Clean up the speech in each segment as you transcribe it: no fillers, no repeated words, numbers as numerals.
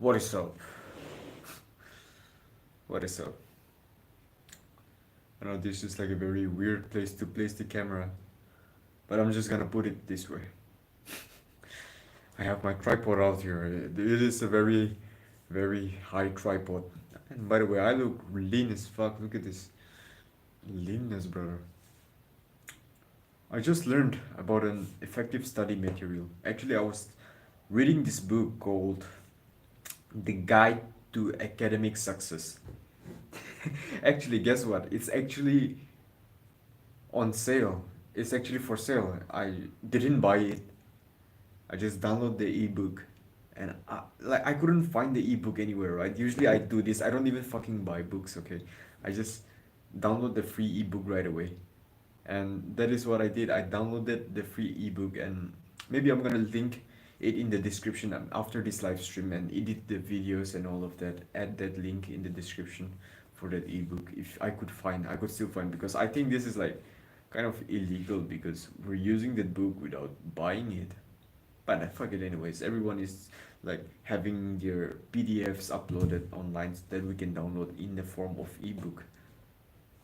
What is up? What is up? I know this is like a very weird place to place the camera, but I'm just gonna put it this way. I have my tripod out here. It is a very, very high tripod. And by the way, I look lean as fuck. Look at this leanness, brother. I just learned about an effective study material. Actually, I was reading this book called The Guide to Academic Success. Actually, guess what? It's actually on sale. It's actually for sale. I didn't buy it. I just download the ebook, and I couldn't find the ebook anywhere. Right? Usually I do this. I don't even fucking buy books. Okay, I just download the free ebook right away, and that is what I did. I downloaded the free ebook, and maybe I'm gonna link it in the description after this live stream and edit the videos and all of that. Add that link in the description for that ebook if I could find. I could still find because I think this is like kind of illegal because we're using that book without buying it. But fuck it anyways. Everyone is like having their PDFs uploaded online so that we can download in the form of ebook.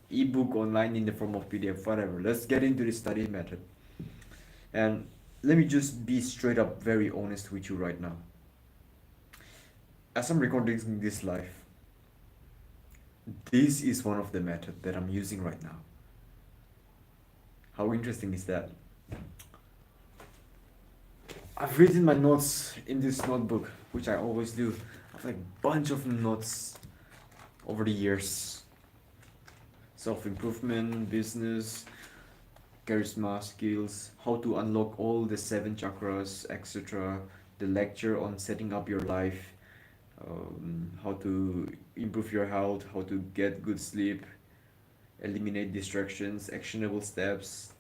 Ebook online in the form of PDF, whatever. Let's get into the study method. And let me just be straight up very honest with you right now. As I'm recording this live, this is one of the methods that I'm using right now. How interesting is that? I've written my notes in this notebook, which I always do. I've like bunch of notes over the years. Self-improvement, business, charisma, skills, how to unlock all the seven chakras, etc. The lecture on setting up your life, how to improve your health, how to get good sleep, eliminate distractions, actionable steps,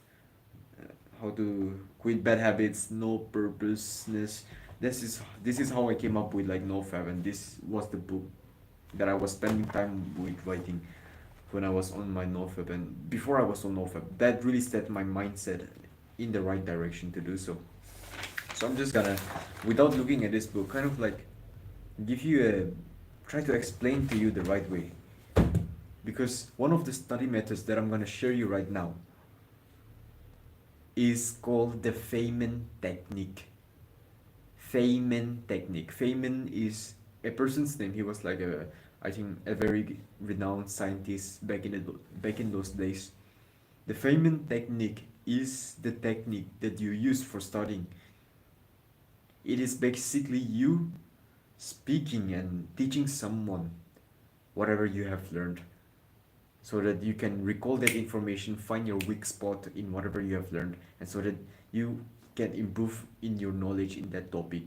how to quit bad habits, no purposeness. This is how I came up with like NoFap, and this was the book that I was spending time with writing when I was on my NoFap and before I was on NoFap. That really set my mindset in the right direction to do so. So I'm just gonna, without looking at this book, kind of like give you a, try to explain to you the right way. Because one of the study methods that I'm gonna share you right now is called the Feynman technique. Feynman technique. Feynman is a person's name. He was like a, I think, a very renowned scientist back in those days. The Feynman technique is the technique that you use for studying. It is basically you speaking and teaching someone whatever you have learned so that you can recall that information, find your weak spot in whatever you have learned, and so that you can improve in your knowledge in that topic.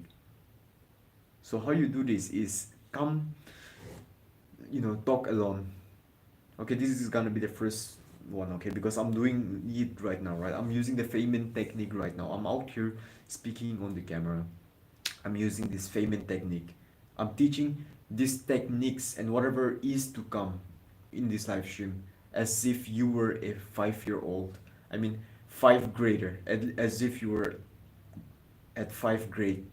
So how you do this is come, talk alone. Okay, this is gonna be the first one, okay, because I'm doing it right now, right? I'm using the Feynman technique right now. I'm out here speaking on the camera. I'm using this Feynman technique. I'm teaching these techniques and whatever is to come in this live stream as if you were a 5-year-old. I mean, five grader, as if you were at 5th grade,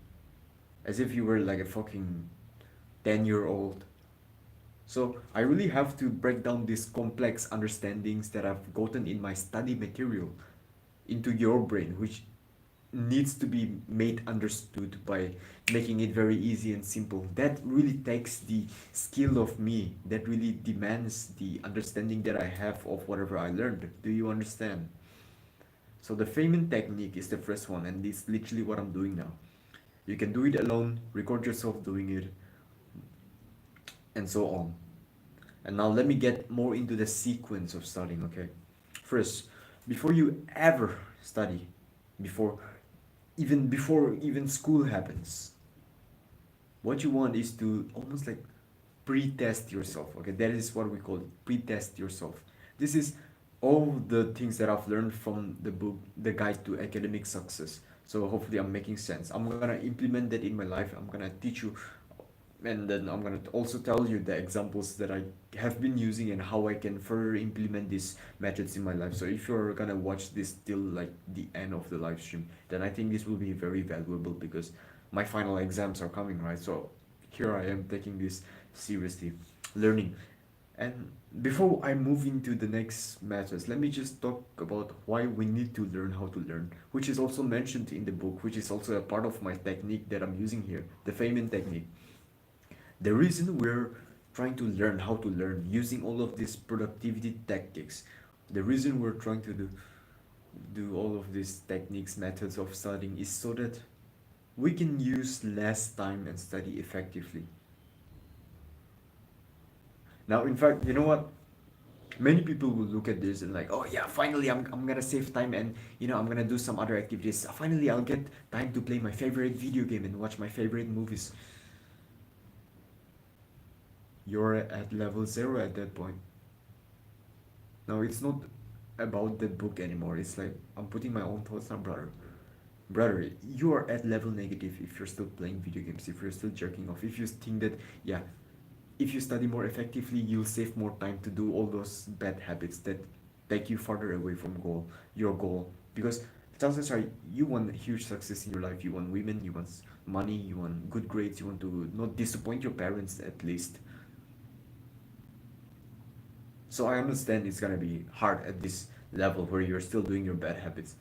as if you were like a fucking 10-year-old. So I really have to break down these complex understandings that I've gotten in my study material into your brain, which needs to be made understood by making it very easy and simple. That really takes the skill of me. That really demands the understanding that I have of whatever I learned. Do you understand? So the Feynman technique is the first one, and it's literally what I'm doing now. You can do it alone, record yourself doing it, and so on. And now let me get more into the sequence of studying, okay? First, before you ever study, before before even school happens, what you want is to almost like pre-test yourself, okay? That is what we call it, pre-test yourself. This is all the things that I've learned from the book The Guide to Academic Success. So hopefully I'm making sense. I'm gonna implement that in my life. I'm gonna teach you, and then I'm gonna also tell you the examples that I have been using and how I can further implement these methods in my life. So if you're gonna watch this till like the end of the live stream, then I think this will be very valuable because my final exams are coming, right? So here I am taking this seriously, learning. And before I move into the next matters, let me just talk about why we need to learn how to learn, which is also mentioned in the book, which is also a part of my technique that I'm using here, the Feynman technique. The reason we're trying to learn how to learn using all of these productivity tactics, the reason we're trying to do all of these techniques, methods of studying is so that we can use less time and study effectively. Now, in fact, you know what? Many people will look at this and like, oh yeah, finally I'm gonna save time and I'm gonna do some other activities. Finally, I'll get time to play my favorite video game and watch my favorite movies. You're at level zero at that point. Now, it's not about the book anymore. It's like I'm putting my own thoughts on, brother. Brother, you are at level negative if you're still playing video games, if you're still jerking off, if you think that, yeah, if you study more effectively, you'll save more time to do all those bad habits that take you further away from your goal. Because chances are you want huge success in your life. You want women, you want money, you want good grades, you want to not disappoint your parents at least. So I understand it's gonna be hard at this level where you're still doing your bad habits.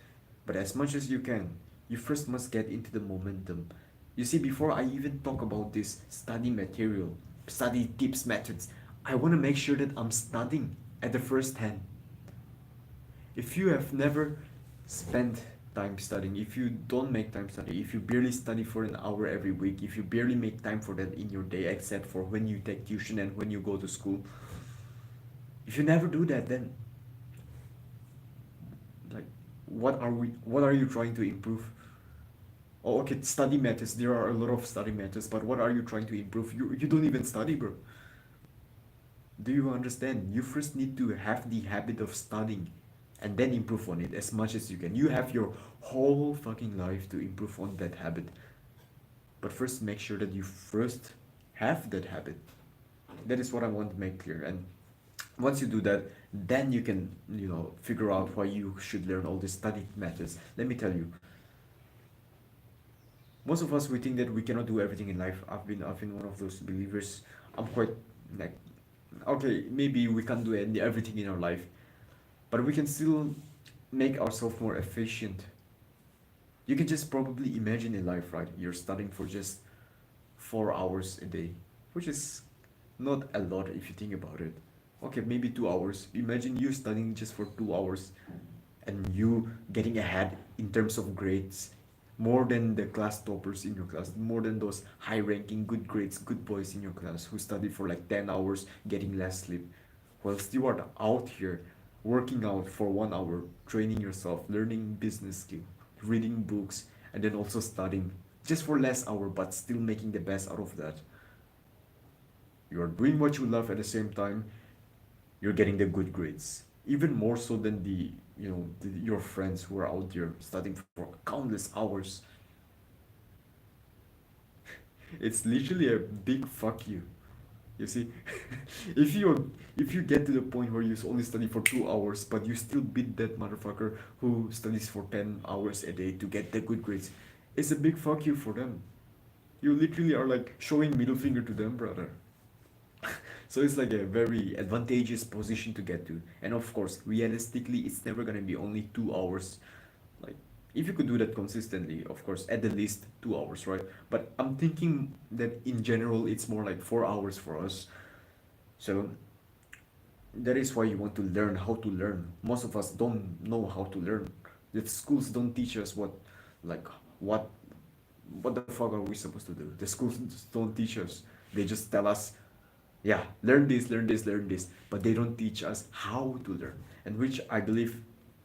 But as much as you can, you first must get into the momentum. You see, before I even talk about this study material, study tips, methods, I want to make sure that I'm studying at the first hand. If you have never spent time studying, if you don't make time study, if you barely study for an hour every week, if you barely make time for that in your day except for when you take tuition and when you go to school, if you never do that, then like what are you trying to improve? Oh, okay, study methods, there are a lot of study methods, but what are you trying to improve? You don't even study, bro. Do you understand? You first need to have the habit of studying and then improve on it as much as you can. You have your whole fucking life to improve on that habit. But first make sure that you first have that habit. That is what I want to make clear. And once you do that, then you can, figure out why you should learn all these study methods. Let me tell you, most of us we think that we cannot do everything in life. I've been one of those believers. I'm quite like, okay, maybe we can't do everything in our life, but we can still make ourselves more efficient. You can just probably imagine a life, right? You're studying for just 4 hours a day, which is not a lot if you think about it. Okay, maybe 2 hours. Imagine you studying just for 2 hours and you getting ahead in terms of grades more than the class toppers in your class, more than those high ranking good grades good boys in your class who study for like 10 hours getting less sleep, whilst you are out here working out for 1 hour, training yourself, learning business skill, reading books, and then also studying just for less hour but still making the best out of that. You are doing what you love at the same time. You're getting the good grades, even more so than your friends who are out there studying for countless hours. It's literally a big fuck you. You see, if you get to the point where you only study for 2 hours, but you still beat that motherfucker who studies for 10 hours a day to get the good grades, it's a big fuck you for them. You literally are like showing middle finger to them, brother. So it's like a very advantageous position to get to. And of course, realistically, it's never gonna be only 2 hours. Like, if you could do that consistently, of course, at the least 2 hours, right? But I'm thinking that in general, it's more like 4 hours for us. So that is why you want to learn how to learn. Most of us don't know how to learn. The schools don't teach us like, what, what the fuck are we supposed to do? The schools don't teach us. They just tell us, yeah, learn this, learn this, learn this, but they don't teach us how to learn, and which I believe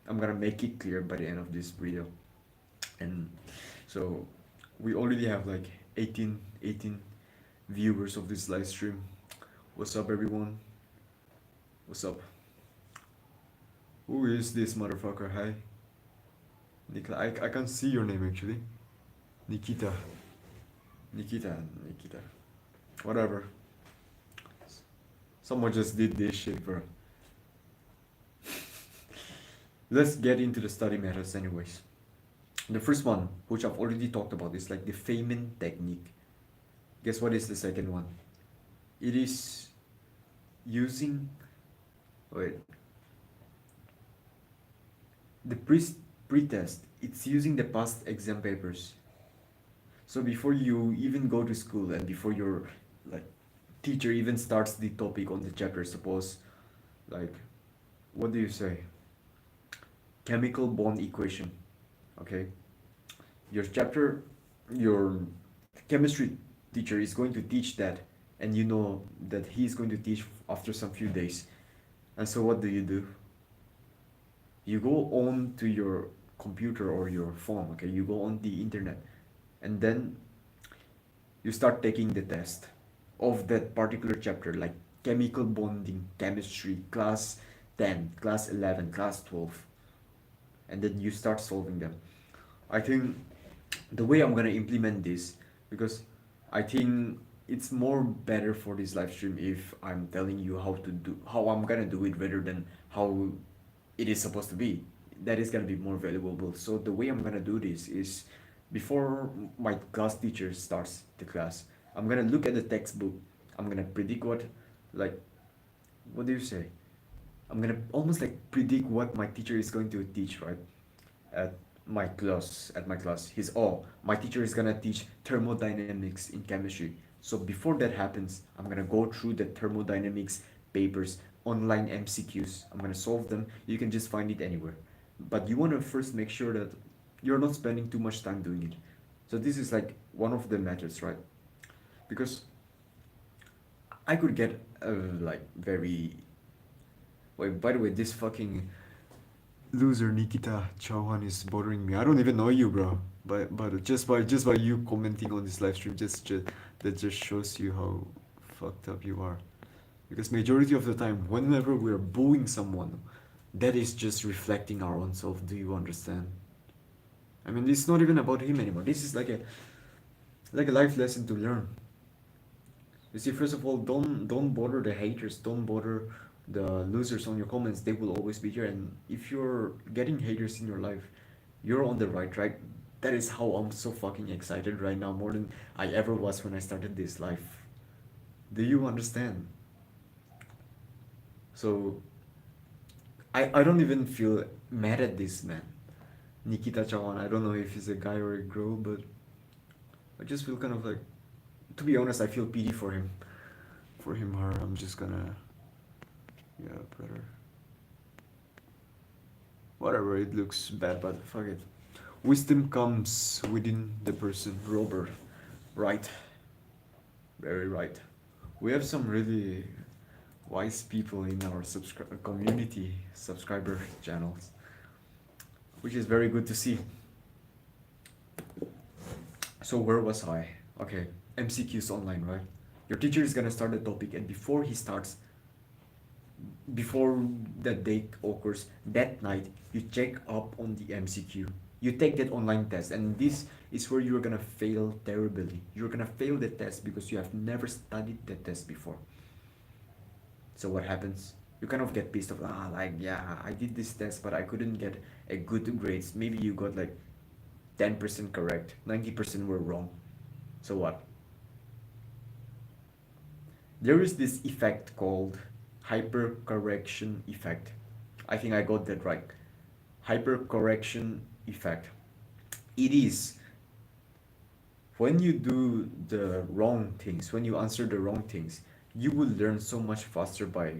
I'm gonna make it clear by the end of this video. And so we already have like 18 viewers of this live stream. What's up, everyone? What's up? Who is this motherfucker? Hi, Nikla. I can't see your name actually. Nikita. Nikita. Whatever. Someone just did this shit, bro. Let's get into the study methods anyways. The first one, which I've already talked about, is like the Feynman technique. Guess what is the second one? It is using, wait, the pre-test. It's using the past exam papers. So before you even go to school and before your like teacher even starts the topic on the chapter, suppose like, what do you say? Chemical bond equation. Okay, your chapter, your chemistry teacher is going to teach that, and you know that he's going to teach after some few days. And so what do? You go on to your computer or your phone, okay? You go on the internet, and then you start taking the test of that particular chapter, like chemical bonding, chemistry, class 10, class 11, class 12, and then you start solving them. I think the way I'm gonna implement this, because I think it's more better for this live stream if I'm telling you how I'm gonna do it rather than how it is supposed to be. That is gonna be more valuable. So the way I'm gonna do this is, before my class teacher starts the class, I'm gonna look at the textbook. I'm gonna predict like, what do you say? I'm gonna almost like predict what my teacher is going to teach, right? At at my class, my teacher is gonna teach thermodynamics in chemistry. So before that happens, I'm gonna go through the thermodynamics papers, online MCQs. I'm gonna solve them. You can just find it anywhere, but you want to first make sure that you're not spending too much time doing it. So this is like one of the methods, right? Because I could get like very, wait, by the way, this fucking loser Nikita Chauhan is bothering me. I don't even know you, bro. But just by you commenting on this live stream, just that just shows you how fucked up you are. Because majority of the time, whenever we're booing someone, that is just reflecting our own self. Do you understand? I mean, it's not even about him anymore. This is like a life lesson to learn. You see, first of all, don't bother the haters. Don't bother the losers on your comments. They will always be here. And if you're getting haters in your life, you're on the right track. That is how I'm so fucking excited right now, more than I ever was when I started this life. Do you understand? So I don't even feel mad at this man, Nikita Chawan. I don't know if he's a guy or a girl, but I just feel kind of like, to be honest, I feel pity for him. For him, her. I'm just gonna, yeah, better. Whatever, it looks bad, but fuck it. Wisdom comes within the person. Robert. Right. Very right. We have some really wise people in our community subscriber channels, which is very good to see. So where was I? Okay, MCQs online, right? Your teacher is gonna start the topic, and before that date occurs, that night you check up on the MCQ. You take that online test, and this is where you're gonna fail terribly. You're gonna fail the test because you have never studied the test before. So what happens? You kind of get pissed off. Like, yeah, I did this test, but I couldn't get a good grades. Maybe you got like 10% correct, 90% were wrong. So what? There is this effect called hypercorrection effect. I think I got that right. Hypercorrection effect. It is when you do the wrong things, when you answer the wrong things, you will learn so much faster by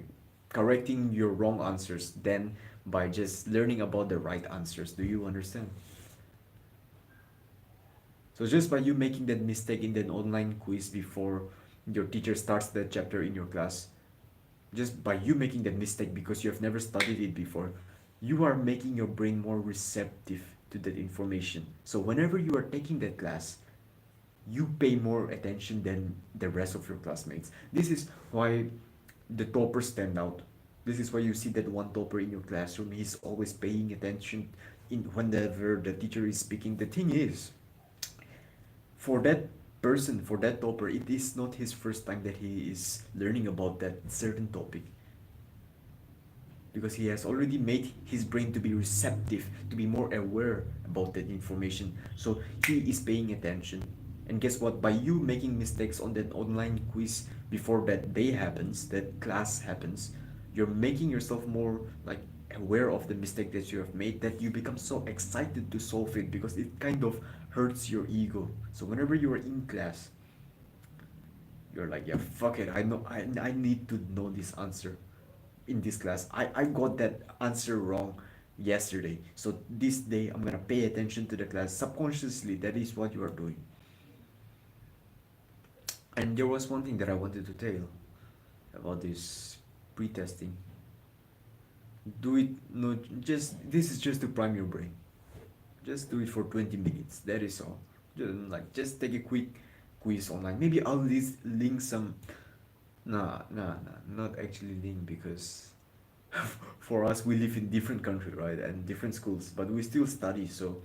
correcting your wrong answers than by just learning about the right answers. Do you understand? So just by you making that mistake in that online quiz before your teacher starts that chapter in your class, just by you making that mistake because you have never studied it before, you are making your brain more receptive to that information. So whenever you are taking that class, you pay more attention than the rest of your classmates. This is why the toppers stand out. This is why you see that one topper in your classroom. He's always paying attention in whenever the teacher is speaking. The thing is, for that person, for that topper, it is not his first time that he is learning about that certain topic, because he has already made his brain to be receptive, to be more aware about that information. So he is paying attention. And guess what? By you making mistakes on that online quiz before that day happens, that class happens, you're making yourself more like aware of the mistake that you have made, that you become so excited to solve it because it kind of hurts your ego. So whenever you are in class, you're like, yeah, fuck it, I know, I need to know this answer in this class. I got that answer wrong yesterday, so this day I'm gonna pay attention to the class. Subconsciously, that is what you are doing. And there was one thing that I wanted to tell about this pre-testing. Do it, no, just, this is just to prime your brain. Just do it for 20 minutes, that is all. Just take a quick quiz online. Maybe I'll link some. Nah, not actually link, because for us we live in different country, right, and different schools, but we still study. So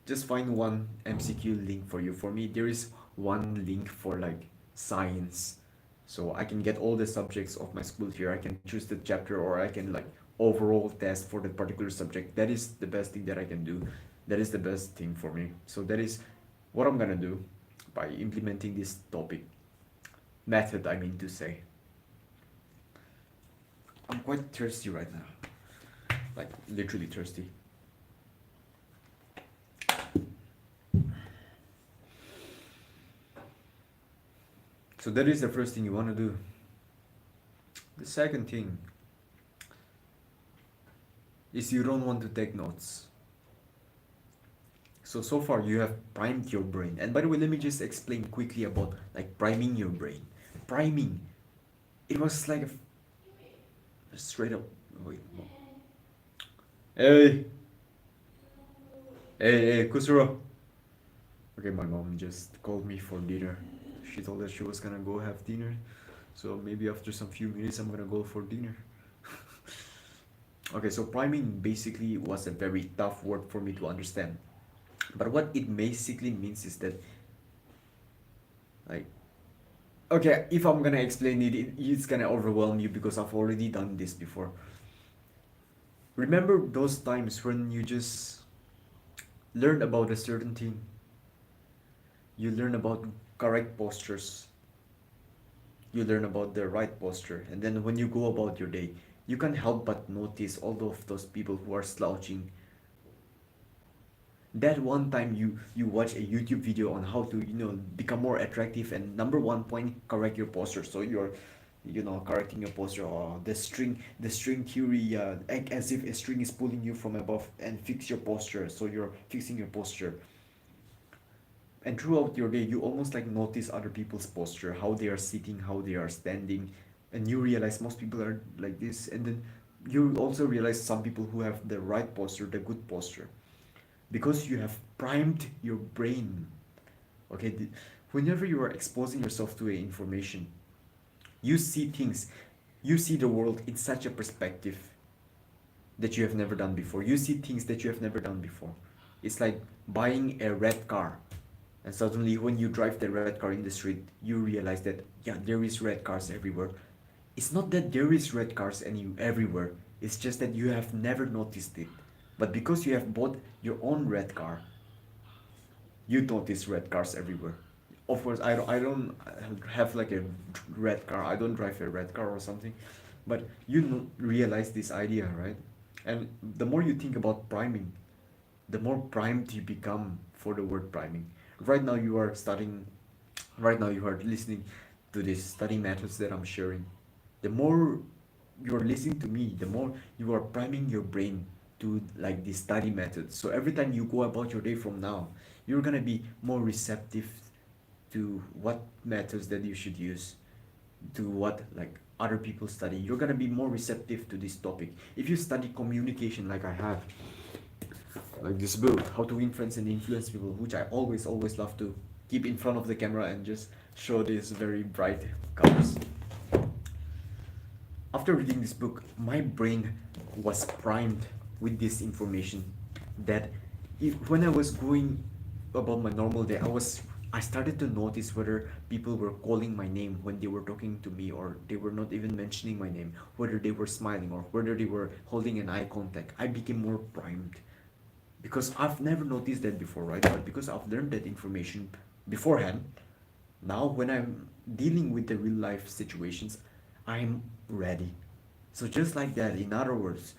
just find one MCQ link for you. For me, there is one link for like science, so I can get all the subjects of my school here. I can choose the chapter, or I can like overall test for that particular subject. That is the best thing that I can do. That is the best thing for me. So that is what I'm gonna do by implementing this topic method, I mean to say. I'm quite thirsty right now, like literally thirsty. So that is the first thing you want to do. The second thing is you don't want to take notes. So far you have primed your brain. And by the way, let me just explain quickly about like priming your brain. Priming, it was like a straight up, wait, no. Hey, hey, Kusuro. Okay, my mom just called me for dinner. She told us she was gonna go have dinner. So maybe after some few minutes I'm gonna go for dinner. Okay, so priming basically was a very tough word for me to understand. But what it basically means is that, like, okay, if I'm gonna explain it, it's gonna overwhelm you because I've already done this before. Remember those times when you just learn about a certain thing, you learn about correct postures, you learn about the right posture, and then when you go about your day, you can't help but notice all of those people who are slouching. That one time you watch a YouTube video on how to, become more attractive, and number one point, correct your posture. So you're, correcting your posture, or the string theory, act as if a string is pulling you from above and fix your posture. So you're fixing your posture, and throughout your day you almost like notice other people's posture, how they are sitting, how they are standing, and you realize most people are like this. And then you also realize some people who have the right posture, the good posture, because you have primed your brain. Okay, whenever you are exposing yourself to a information, you see things, you see the world in such a perspective that you have never done before. You see things that you have never done before. It's like buying a red car, and suddenly when you drive the red car in the street, you realize that, yeah, there is red cars everywhere. It's not that there is red cars everywhere, it's just that you have never noticed it. But because you have bought your own red car, you notice red cars everywhere. Of course, I don't have like a red car. I don't drive a red car or something, but realize this idea, right? And the more you think about priming, the more primed you become for the word priming. Right now you are studying. Right now you are listening to these study methods that I'm sharing. The more you are listening to me, the more you are priming your brain to like the study methods. So every time you go about your day from now, you're gonna be more receptive to what methods that you should use, to what like other people study. You're gonna be more receptive to this topic. If you study communication like I have, like this book, How to Influence and Influence People, which I always love to keep in front of the camera and just show these very bright colors. After reading this book, my brain was primed with this information that when I was going about my normal day, I started to notice whether people were calling my name when they were talking to me, or they were not even mentioning my name, whether they were smiling or whether they were holding an eye contact. I became more primed because I've never noticed that before, right? But because I've learned that information beforehand. Now when I'm dealing with the real life situations, I'm ready. So just like that, in other words,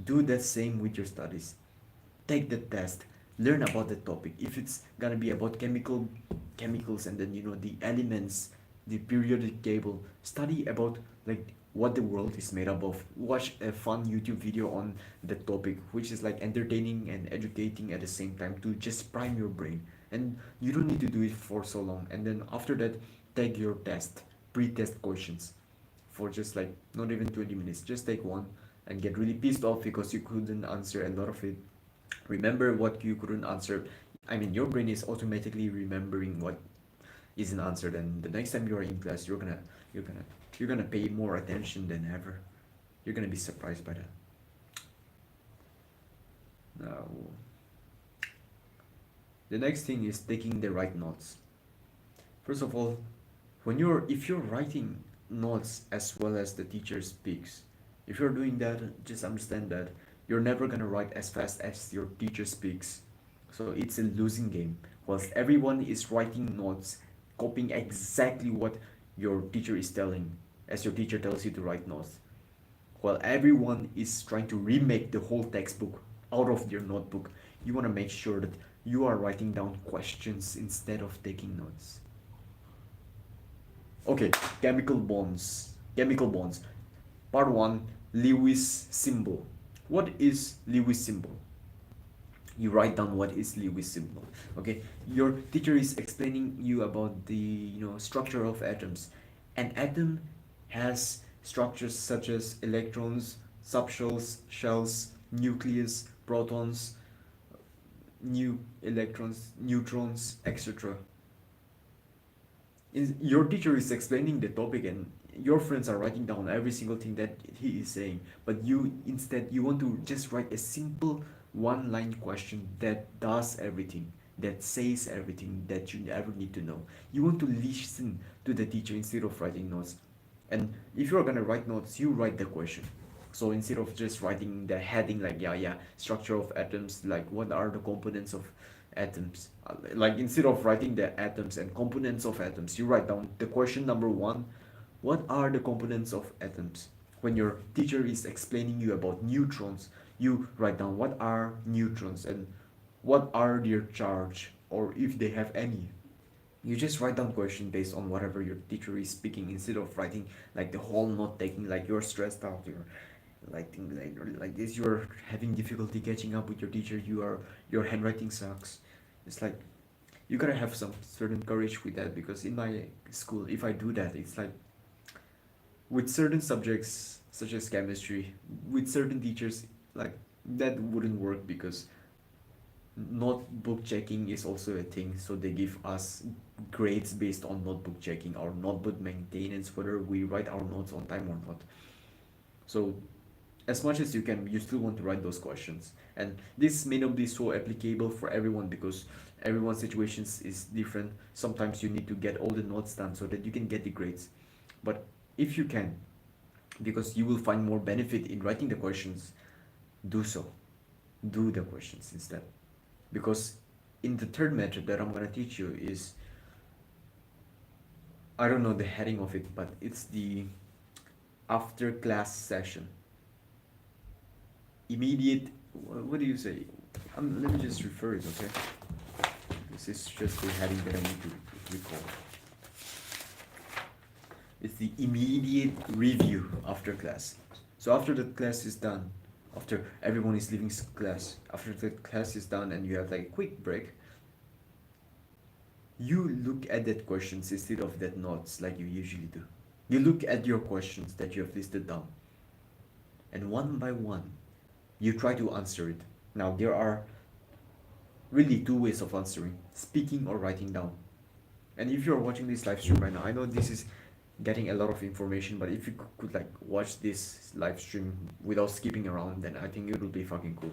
do the same with your studies. Take the test, learn about the topic. If it's gonna be about chemicals and then the elements, the periodic table, study about like what the world is made up of. Watch a fun YouTube video on the topic, which is like entertaining and educating at the same time to just prime your brain. And you don't need to do it for so long. And then after that, take your test, pre-test questions for just like not even 20 minutes. Just take one and get really pissed off because you couldn't answer a lot of it. Remember what you couldn't answer. I mean, your brain is automatically remembering what isn't answered, and the next time you're in class, you're gonna you're gonna pay more attention than ever. You're gonna be surprised by that. Now, the next thing is taking the right notes. First of all, if you're writing notes as well as the teacher speaks, if you're doing that, just understand that you're never gonna write as fast as your teacher speaks. So it's a losing game. Whilst everyone is writing notes, copying exactly what your teacher is telling, as your teacher tells you to write notes, while everyone is trying to remake the whole textbook out of your notebook, you want to make sure that you are writing down questions instead of taking notes. Okay, chemical bonds. Chemical bonds. Part 1, Lewis symbol. What is Lewis symbol? You write down what is Lewis symbol. Okay, your teacher is explaining you about the structure of atoms. An atom has structures such as electrons, subshells, shells, nucleus, protons, new electrons, neutrons, etc. Your teacher is explaining the topic and your friends are writing down every single thing that he is saying, but you want to just write a simple one line question that does everything, that says everything that you ever need to know. You want to listen to the teacher instead of writing notes. And if you're gonna write notes, you write the question. So instead of just writing the heading like structure of atoms, like what are the components of atoms, like instead of writing the atoms and components of atoms, you write down the question number 1: what are the components of atoms? When your teacher is explaining you about neutrons, you write down what are neutrons and what are their charge, or if they have any. You just write down question based on whatever your teacher is speaking instead of writing like the whole note taking, like you're stressed out, you're like things like this, you're having difficulty catching up with your teacher, your handwriting sucks. It's like you gotta have some certain courage with that, because in my school, if I do that, it's like with certain subjects such as chemistry, with certain teachers, like that wouldn't work, because notebook checking is also a thing. So they give us grades based on notebook checking, our notebook maintenance, whether we write our notes on time or not. So as much as you can, you still want to write those questions. And this may not be so applicable for everyone, because everyone's situations is different. Sometimes you need to get all the notes done so that you can get the grades. But if you can, because you will find more benefit in writing the questions, do so. Do the questions instead. Because in the third method that I'm going to teach you is, I don't know the heading of it, but it's the after class session. Immediate, what do you say? Let me just refer it, okay? This is just the heading that I need to recall. It's the immediate review after class. So after the class is done, after everyone is leaving class, after the class is done and you have like a quick break, you look at that questions instead of that notes like you usually do. You look at your questions that you have listed down, and one by one, you try to answer it. Now there are really two ways of answering: speaking or writing down. And if you're watching this live stream right now, I know this is getting a lot of information, but if you could like watch this live stream without skipping around, then I think it would be fucking cool.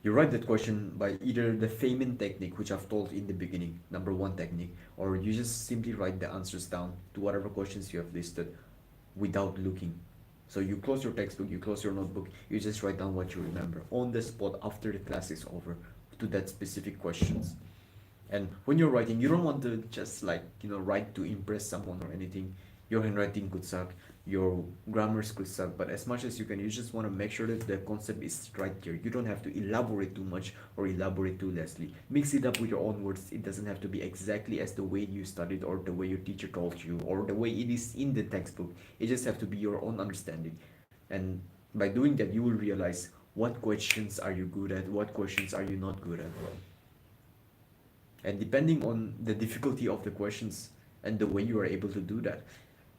You write that question by either the Feynman technique, which I've told in the beginning, number 1 technique, or you just simply write the answers down to whatever questions you have listed without looking. So you close your textbook, you close your notebook, you just write down what you remember on the spot after the class is over to that specific questions. And when you're writing, you don't want to just like, write to impress someone or anything. Your handwriting could suck, your grammars could suck, but as much as you can, you just want to make sure that the concept is right there. You don't have to elaborate too much or elaborate too lessly. Mix it up with your own words. It doesn't have to be exactly as the way you studied or the way your teacher told you or the way it is in the textbook. It just have to be your own understanding. And by doing that, you will realize what questions are you good at, what questions are you not good at. And depending on the difficulty of the questions and the way you are able to do that,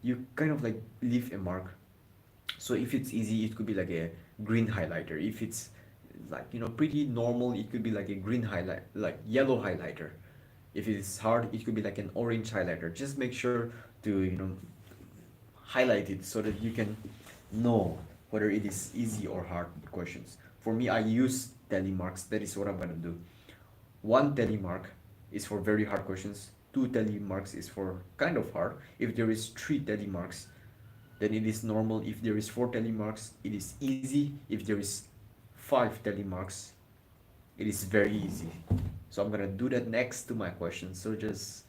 you kind of like leave a mark. So if it's easy, it could be like a green highlighter. If it's like, pretty normal, it could be like a green highlight, like yellow highlighter. If it's hard, it could be like an orange highlighter. Just make sure to, highlight it so that you can know whether it is easy or hard questions. For me, I use tally marks. That is what I'm gonna do. One tally mark is for very hard questions. Two tally marks is for kind of hard. If there is three tally marks, then it is normal. If there is four tally marks, it is easy. If there is five tally marks, it is very easy. So I'm gonna do that next to my question. So just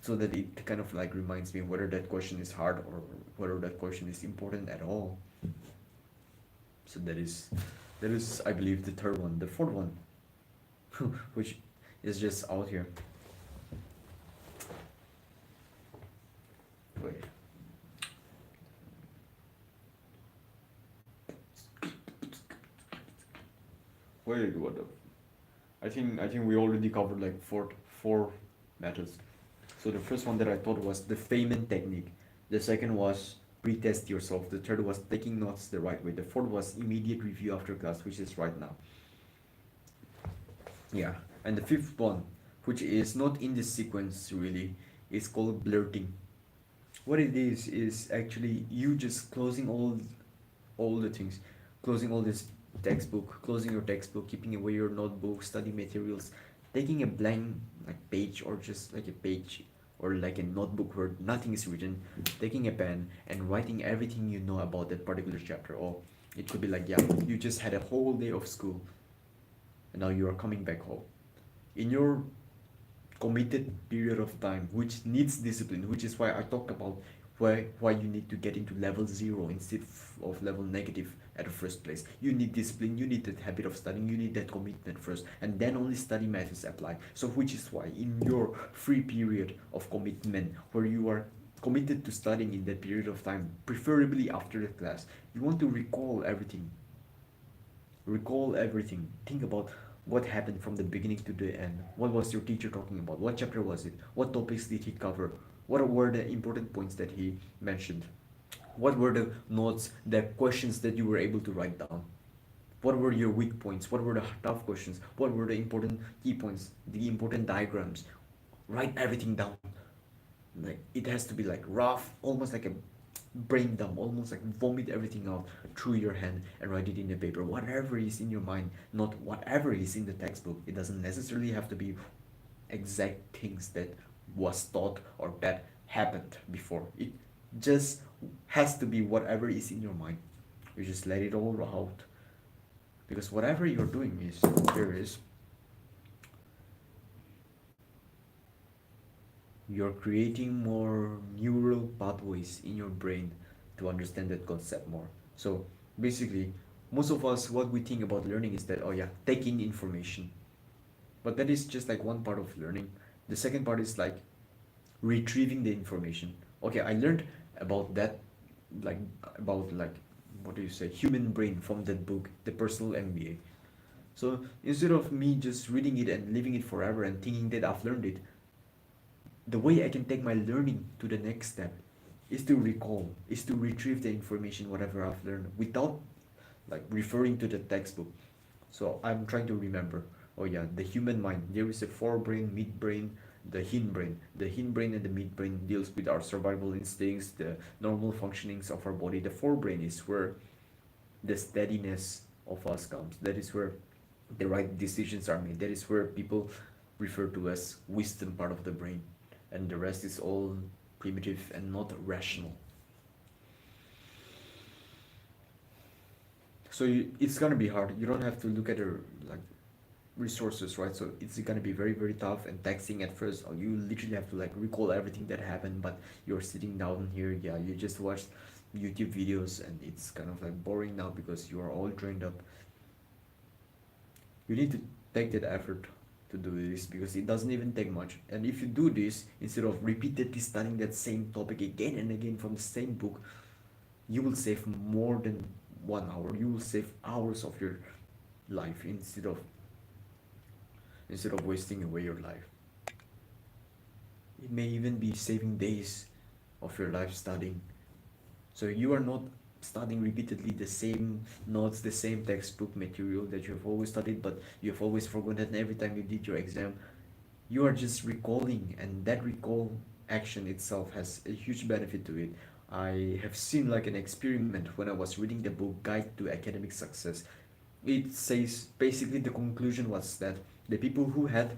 so that it kind of like reminds me whether that question is hard or whether that question is important at all. So that is I believe the third one. The fourth one, which is just out here. Wait. Wait, what the? I think we already covered like four methods. So the first one that I thought was the Feynman technique. The second was retest yourself. The third was taking notes the right way. The fourth was immediate review after class, which is right now. Yeah, and the fifth one, which is not in this sequence really, is called blurting. What it is actually you just closing all the things, closing all this textbook, closing your textbook, keeping away your notebook, study materials, taking a blank like page or just like a page or like a notebook where nothing is written, taking a pen and writing everything you know about that particular chapter. Or it could be like, yeah, you just had a whole day of school and now you are coming back home. In your committed period of time which needs discipline, which is why I talked about why you need to get into level 0 instead of level negative at the first place. You need discipline, you need that habit of studying, you need that commitment first, and then only study methods apply. So which is why in your free period of commitment where you are committed to studying in that period of time, preferably after the class, you want to recall everything. Think about what happened from the beginning to the end. What was your teacher talking about? What chapter was it? What topics did he cover? What were the important points that he mentioned? What were the notes, the questions that you were able to write down? What were your weak points? What were the tough questions? What were the important key points, the important diagrams? Write everything down. Like it has to be like rough, almost like a brain dump, almost like vomit everything out through your hand and write it in the paper. Whatever is in your mind, not whatever is in the textbook. It doesn't necessarily have to be exact things that was taught or that happened before. It just has to be whatever is in your mind. You just let it all out. Because whatever you're doing is there is you're creating more neural pathways in your brain to understand that concept more. So basically, most of us, what we think about learning is that, oh yeah, take in information. But that is just like one part of learning. The second part is like retrieving the information. Okay, I learned about that, like, about like, what do you say, human brain from that book, The Personal MBA. So instead of me just reading it and leaving it forever and thinking that I've learned it, the way I can take my learning to the next step is to recall, is to retrieve the information, whatever I've learned, without like referring to the textbook. So I'm trying to remember, oh yeah, the human mind, there is a forebrain, midbrain, the hindbrain. The hindbrain and the midbrain deals with our survival instincts, the normal functionings of our body. The forebrain is where the steadiness of us comes. That is where the right decisions are made. That is where people refer to as wisdom part of the brain, and the rest is all primitive and not rational. So it's gonna be hard. You don't have to look at it like resources, right? So it's gonna be very, very tough and taxing at first. You literally have to like recall everything that happened, but you're sitting down here, yeah, you just watch YouTube videos and it's kind of like boring now because you are all trained up. You need to take that effort to do this because it doesn't even take much. And if you do this instead of repeatedly studying that same topic again and again from the same book, you will save more than 1 hour. You will save hours of your life instead of wasting away your life. It may even be saving days of your life studying. So you are not studying repeatedly the same notes, the same textbook material that you have always studied, but you have always forgotten every time you did your exam. You are just recalling, and that recall action itself has a huge benefit to it. I have seen like an experiment when I was reading the book Guide to Academic Success. It says basically the conclusion was that the people who had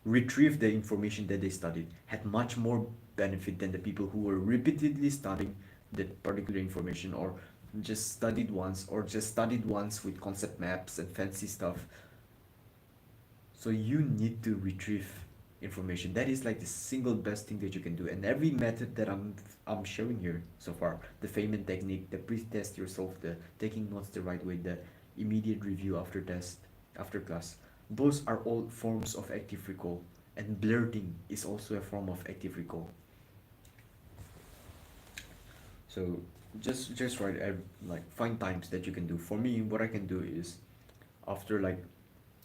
retrieved the information that they studied had much more benefit than the people who were repeatedly studying that particular information, or just studied once with concept maps and fancy stuff. So you need to retrieve information. That is like the single best thing that you can do. And every method that I'm showing here so far, the Feynman technique, the pre-test yourself, the taking notes the right way, the immediate review after test, after class, those are all forms of active recall. And blurting is also a form of active recall. So just write like find times that you can do. For me, what I can do is after like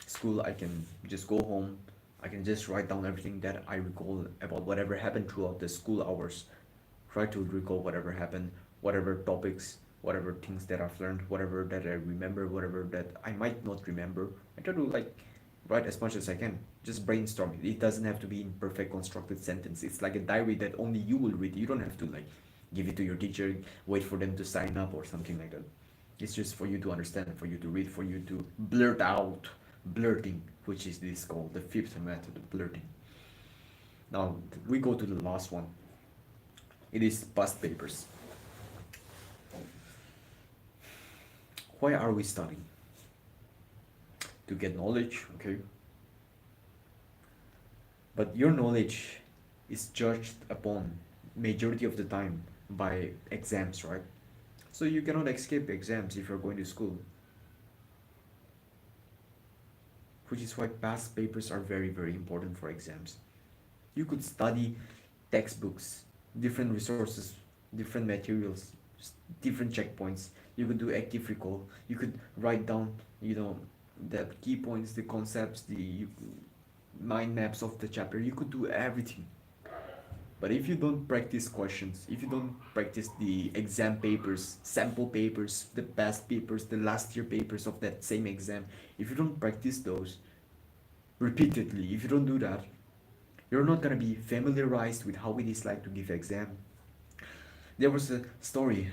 school, I can just go home. I can just write down everything that I recall about whatever happened throughout the school hours. Try to recall whatever happened, whatever topics, whatever things that I've learned, whatever that I remember, whatever that I might not remember. I try to like write as much as I can. Just brainstorm it. It doesn't have to be in perfect constructed sentence. It's like a diary that only you will read. You don't have to like give it to your teacher, wait for them to sign up or something like that. It's just for you to understand, for you to read, for you to blurt out. Blurting, which is this called the fifth method of blurting. Now we go to the last one. It is past papers. Why are we studying? To get knowledge, okay? But your knowledge is judged upon majority of the time by exams, right? So you cannot escape exams if you're going to school. Which is why past papers are very, very important for exams. You could study textbooks, different resources, different materials, different checkpoints. You could do active recall. You could write down, the key points, the concepts, the mind maps of the chapter. You could do everything. But if you don't practice questions, if you don't practice the exam papers, sample papers, the past papers, the last year papers of that same exam, if you don't practice those repeatedly, if you don't do that, you're not gonna be familiarized with how it is like to give exam. There was a story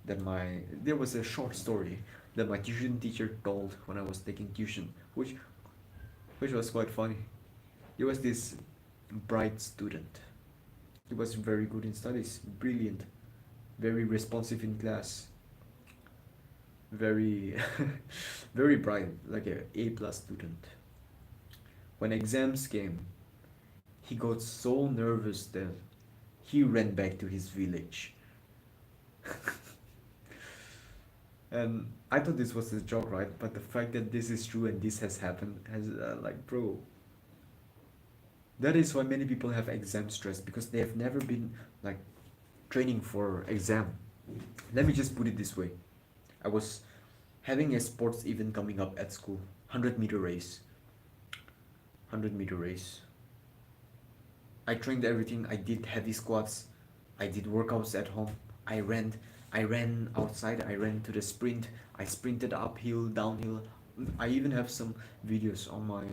there was a short story that my tuition teacher told when I was taking tuition, which was quite funny. He was this bright student. He was very good in studies, brilliant, very responsive in class, very very bright, like a A+ student. When exams came, he got so nervous that he ran back to his village. And I thought this was a joke, right? But the fact that this is true and this has happened has like, bro, that is why many people have exam stress, because they have never been like training for exam. Let me just put it this way. I was having a sports event coming up at school, 100-meter race. 100-meter race. I trained everything. I did heavy squats. I did workouts at home. I ran outside. I ran to the sprint. I sprinted uphill, downhill. I even have some videos on my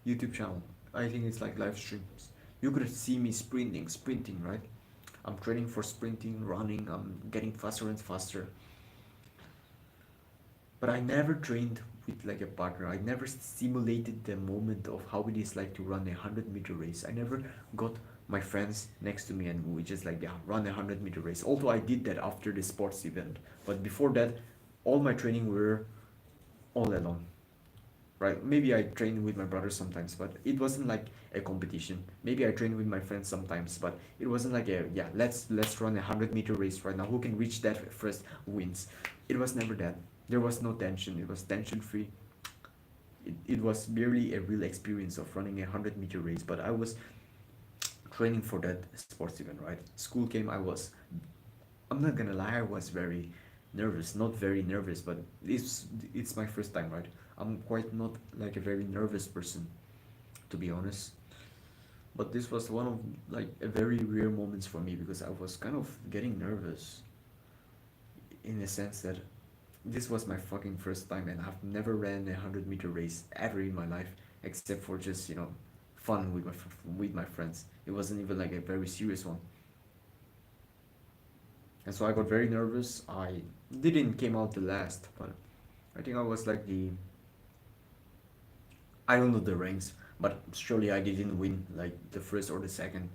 YouTube channel. I think it's like live streams. You could see me sprinting, right? I'm training for sprinting, running. I'm getting faster and faster. But I never trained with like a partner. I never simulated the moment of how it is like to run a 100-meter race. I never got my friends next to me and we just like, yeah, run a 100-meter race. Although I did that after the sports event. But before that, all my training were all alone. right? Maybe I train with my brother sometimes, but it wasn't like a competition. Maybe I train with my friends sometimes, but it wasn't like a, yeah, let's run a 100-meter race right now. Who can reach that first wins. It was never that. There was no tension. It was tension free. It was barely a real experience of running a 100-meter race, but I was training for that sports event, right? School came, I'm not gonna lie, I was very nervous. Not very nervous, but it's my first time, right? I'm quite not like a very nervous person, to be honest. But this was one of like a very rare moments for me because I was kind of getting nervous in a sense that this was my fucking first time and I've never ran a 100-meter race ever in my life except for just, fun with my friends. It wasn't even like a very serious one. And so I got very nervous. I didn't came out the last, but I think I was like I don't know the ranks, but surely I didn't win like the first or the second.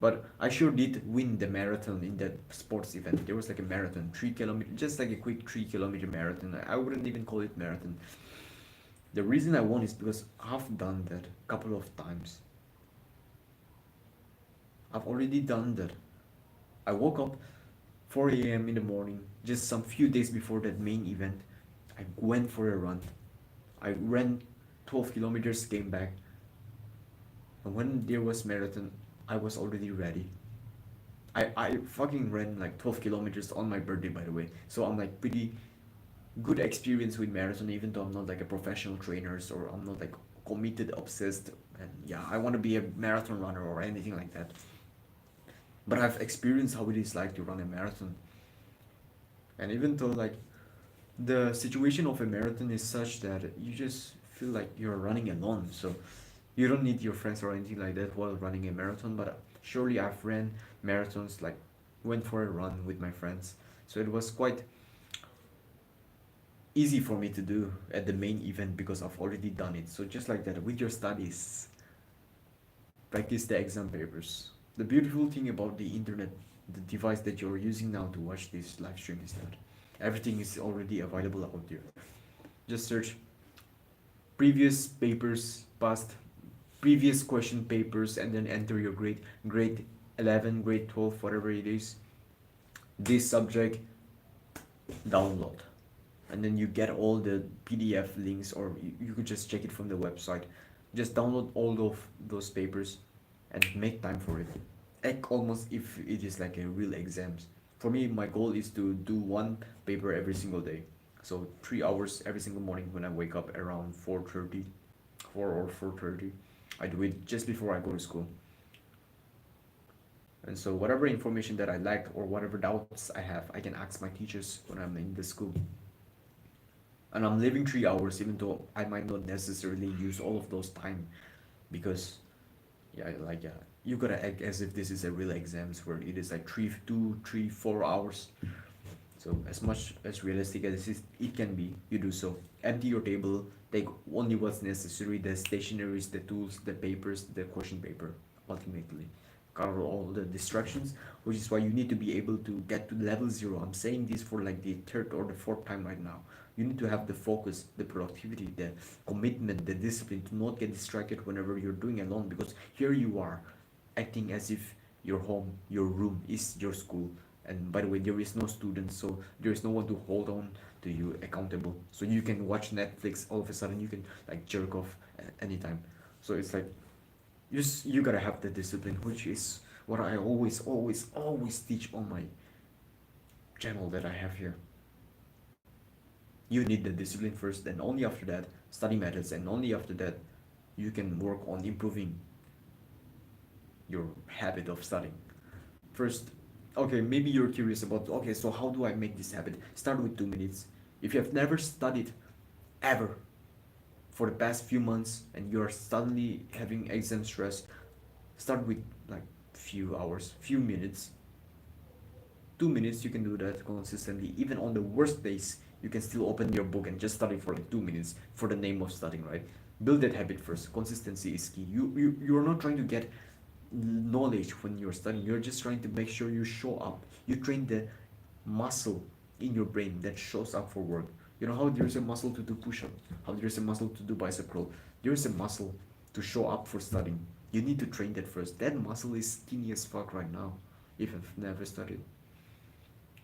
But I sure did win the marathon in that sports event. There was like a marathon, 3 kilometer, just like a quick 3 kilometer marathon. I wouldn't even call it marathon. The reason I won is because I've done that a couple of times. I've already done that. I woke up 4 a.m. in the morning, just some few days before that main event. I went for a run. I ran 12 kilometers, came back. And when there was marathon, I was already ready. I fucking ran like 12 kilometers on my birthday, by the way. So I'm like pretty good experience with marathon, even though I'm not like a professional trainer or I'm not like committed, obsessed. And yeah, I want to be a marathon runner or anything like that. But I've experienced how it is like to run a marathon. And even though like the situation of a marathon is such that you just feel like you're running alone, so you don't need your friends or anything like that while running a marathon. But surely I've ran marathons, like went for a run with my friends, so it was quite easy for me to do at the main event because I've already done it. So just like that with your studies, practice the exam papers. The beautiful thing about the internet, the device that you're using now to watch this live stream, is that everything is already available out there. Just search previous papers, past previous question papers, and then enter your grade 11, grade 12, whatever it is, this subject, download, and then you get all the PDF links, or you could just check it from the website. Just download all of those papers and make time for it. Act almost if it is like a real exams. For me, my goal is to do one paper every single day. So 3 hours every single morning when I wake up around 4:30, 4 or 4:30. I do it just before I go to school. And so whatever information that I lack or whatever doubts I have, I can ask my teachers when I'm in the school. And I'm living 3 hours, even though I might not necessarily use all of those time, because yeah, you gotta act as if this is a real exams where it is like 3, 2, 3, 4 hours. So as much as realistic as it can be, you do so. Empty your table, take only what's necessary, the stationaries, the tools, the papers, the question paper, ultimately. Cover all the distractions, which is why you need to be able to get to level 0. I'm saying this for like the third or the fourth time right now. You need to have the focus, the productivity, the commitment, the discipline to not get distracted whenever you're doing alone, because here you are acting as if your home, your room is your school. And by the way, there is no student, so there is no one to hold on to you accountable. So you can watch Netflix, all of a sudden you can like jerk off anytime. So it's like you gotta have the discipline, which is what I always teach on my channel that I have here. You need the discipline first, and only after that study methods, and only after that you can work on improving your habit of studying. First, okay, maybe you're curious about, okay, so how do I make this habit? Start with 2 minutes. If you have never studied ever for the past few months and you're suddenly having exam stress, start with like few hours, few minutes. 2 minutes, you can do that consistently. Even on the worst days, you can still open your book and just study for like 2 minutes for the name of studying, right? Build that habit first. Consistency is key. You're not trying to get knowledge when you're studying. You're just trying to make sure you show up. You train the muscle in your brain that shows up for work. You know how there's a muscle to do push-up, how there's a muscle to do bicep curl. There's a muscle to show up for studying. You need to train that first. That muscle is skinny as fuck right now if you've never studied.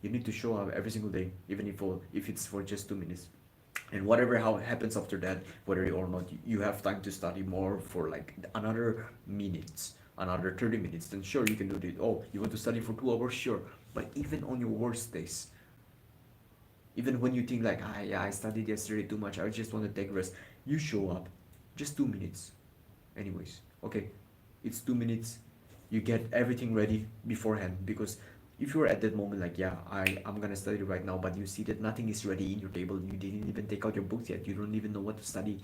You need to show up every single day, even if it's for just 2 minutes. And whatever how happens after that, whether or not you have time to study more for like another minutes, another 30 minutes, then sure you can do it. Oh, you want to study for 2 hours, sure. But even on your worst days, even when you think like, ah, yeah, I studied yesterday too much, I just want to take rest, you show up, just 2 minutes. Anyways, okay, it's 2 minutes. You get everything ready beforehand, because if you're at that moment like, yeah, I'm gonna study right now, but you see that nothing is ready in your table, you didn't even take out your books yet, you don't even know what to study,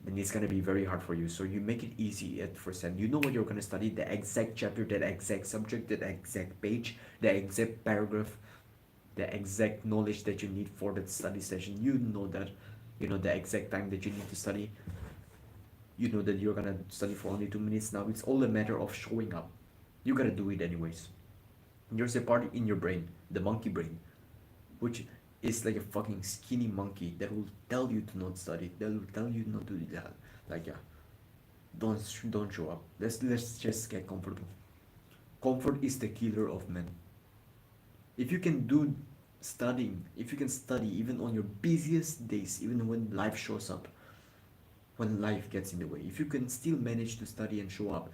then it's gonna be very hard for you. So you make it easy at first hand. You know what you're gonna study, the exact chapter, that exact subject, that exact page, the exact paragraph, the exact knowledge that you need for that study session. You know that, you know the exact time that you need to study. You know that you're gonna study for only 2 minutes. Now it's all a matter of showing up. You gotta do it anyways. There's a part in your brain, the monkey brain, which is like a fucking skinny monkey that will tell you to not study. That will tell you not to do that. Like, yeah, don't show up. Let's just get comfortable. Comfort is the killer of men. If you can do studying, if you can study even on your busiest days, even when life shows up, when life gets in the way, if you can still manage to study and show up,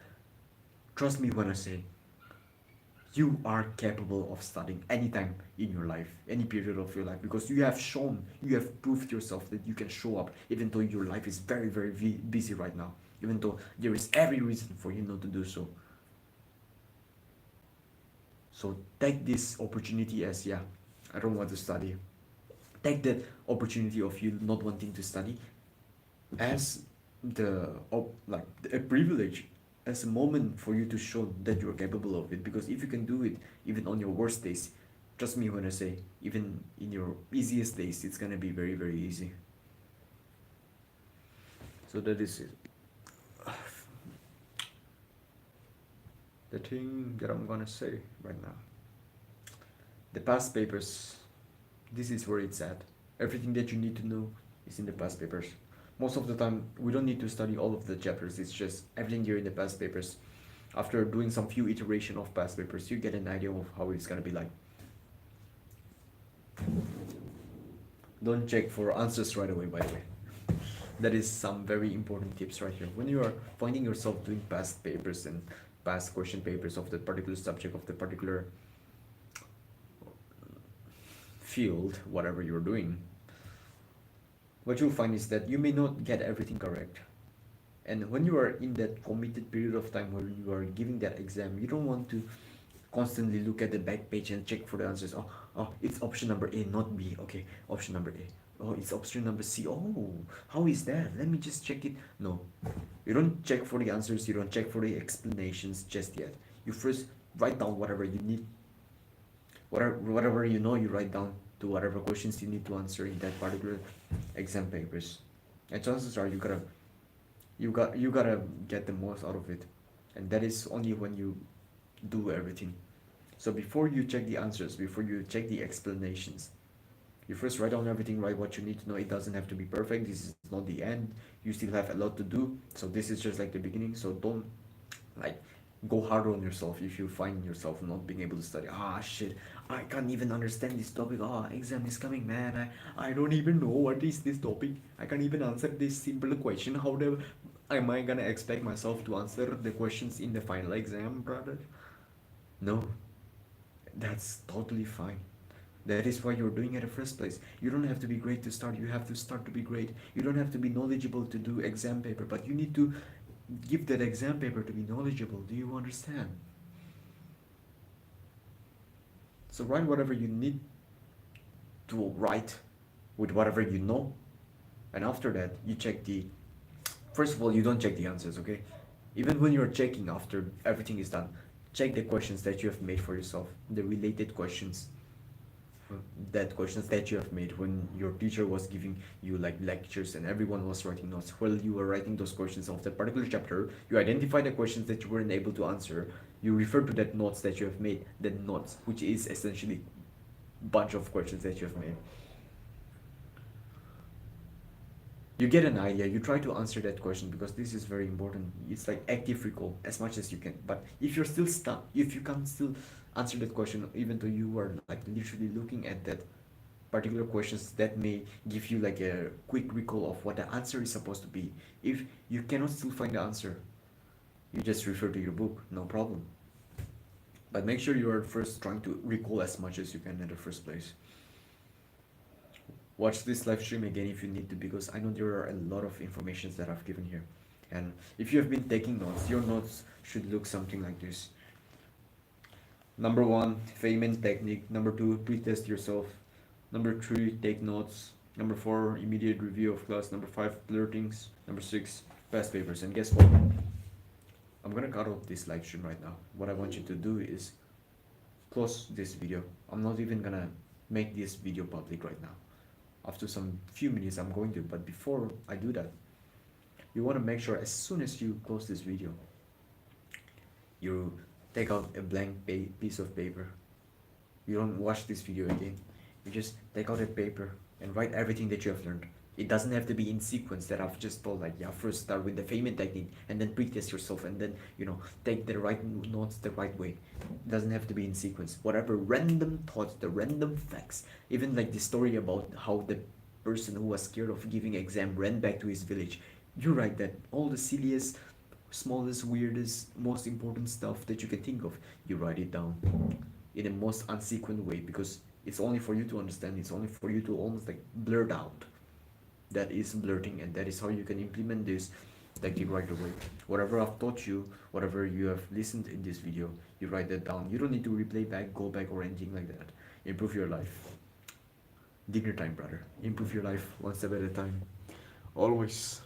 trust me when I say you are capable of studying anytime in your life, any period of your life, because you have shown, you have proved yourself that you can show up even though your life is very, very busy right now, even though there is every reason for you not to do so. So take this opportunity as, yeah, I don't want to study. Take that opportunity of you not wanting to study as like a privilege, as a moment for you to show that you're capable of it. Because if you can do it even on your worst days, trust me when I say, even in your easiest days, it's gonna be very, very easy. So that is it. The thing that I'm gonna say right now. The past papers, this is where it's at. Everything that you need to know is in the past papers. Most of the time, we don't need to study all of the chapters, it's just everything here in the past papers. After doing some few iteration of past papers, you get an idea of how it's gonna be like. Don't check for answers right away, by the way. That is some very important tips right here. When you are finding yourself doing past papers and past question papers of the particular subject, of the particular field, whatever you're doing, what you'll find is that you may not get everything correct. And when you are in that committed period of time where you are giving that exam, you don't want to constantly look at the back page and check for the answers. Oh, it's option number A, not B. Okay, option number A. Oh, it's option number C. Oh, how is that? Let me just check it. No, you don't check for the answers. You don't check for the explanations just yet. You first write down whatever you need. Whatever you know, you write down to whatever questions you need to answer in that particular exam papers. And chances are you gotta get the most out of it. And that is only when you do everything. So before you check the answers, before you check the explanations, you first write down everything, write what you need to know. It doesn't have to be perfect. This is not the end. You still have a lot to do. So this is just like the beginning. So don't like go harder on yourself if you find yourself not being able to study. Ah, shit, I can't even understand this topic. Ah, exam is coming, man. I don't even know what is this topic. I can't even answer this simple question. How the am I gonna expect myself to answer the questions in the final exam, brother? No, that's totally fine. That is why you're doing it in the first place. You don't have to be great to start. You have to start to be great. You don't have to be knowledgeable to do exam paper, but you need to give that exam paper to be knowledgeable. Do you understand? So write whatever you need to write with whatever you know, and after that you check the. First of all, you don't check the answers, okay? Even when you're checking after everything is done, check the questions that you have made for yourself, the related questions, that questions that you have made when your teacher was giving you like lectures and everyone was writing notes. While you were writing those questions of the particular chapter, you identify the questions that you weren't able to answer, you refer to that notes that you have made, that notes, which is essentially bunch of questions that you have made. You get an idea, you try to answer that question because this is very important. It's like active recall as much as you can. But if you're still stuck, if you can't still answer that question, even though you are like literally looking at that particular questions, that may give you like a quick recall of what the answer is supposed to be. If you cannot still find the answer, you just refer to your book, no problem. But make sure you are first trying to recall as much as you can in the first place. Watch this live stream again if you need to, because I know there are a lot of informations that I've given here. And if you have been taking notes, your notes should look something like this. Number 1, Feynman technique. Number 2, pre-test yourself. Number 3, take notes. Number 4, immediate review of class. Number 5, blurtings. Number 6, past papers. And guess what? I'm gonna cut off this live stream right now. What I want you to do is close this video. I'm not even gonna make this video public right now. After some few minutes I'm going to, but before I do that, you want to make sure as soon as you close this video, you take out a blank piece of paper. You don't watch this video again. You just take out a paper and write everything that you have learned. It doesn't have to be in sequence that I've just told, like, yeah, first start with the Feynman technique and then pre-test yourself and then, take the right notes the right way. It doesn't have to be in sequence. Whatever random thoughts, the random facts, even like the story about how the person who was scared of giving exam ran back to his village. You write that. All the silliest, smallest, weirdest, most important stuff that you can think of, you write it down in the most unsequent way, because it's only for you to understand. It's only for you to almost like blurt out. That is blurting, and that is how you can implement this tactic right away. Whatever I've taught you, whatever you have listened in this video, you write that down. You don't need to replay back, go back, or anything like that. Improve your life. Dig your time, brother. Improve your life one step at a time. Always.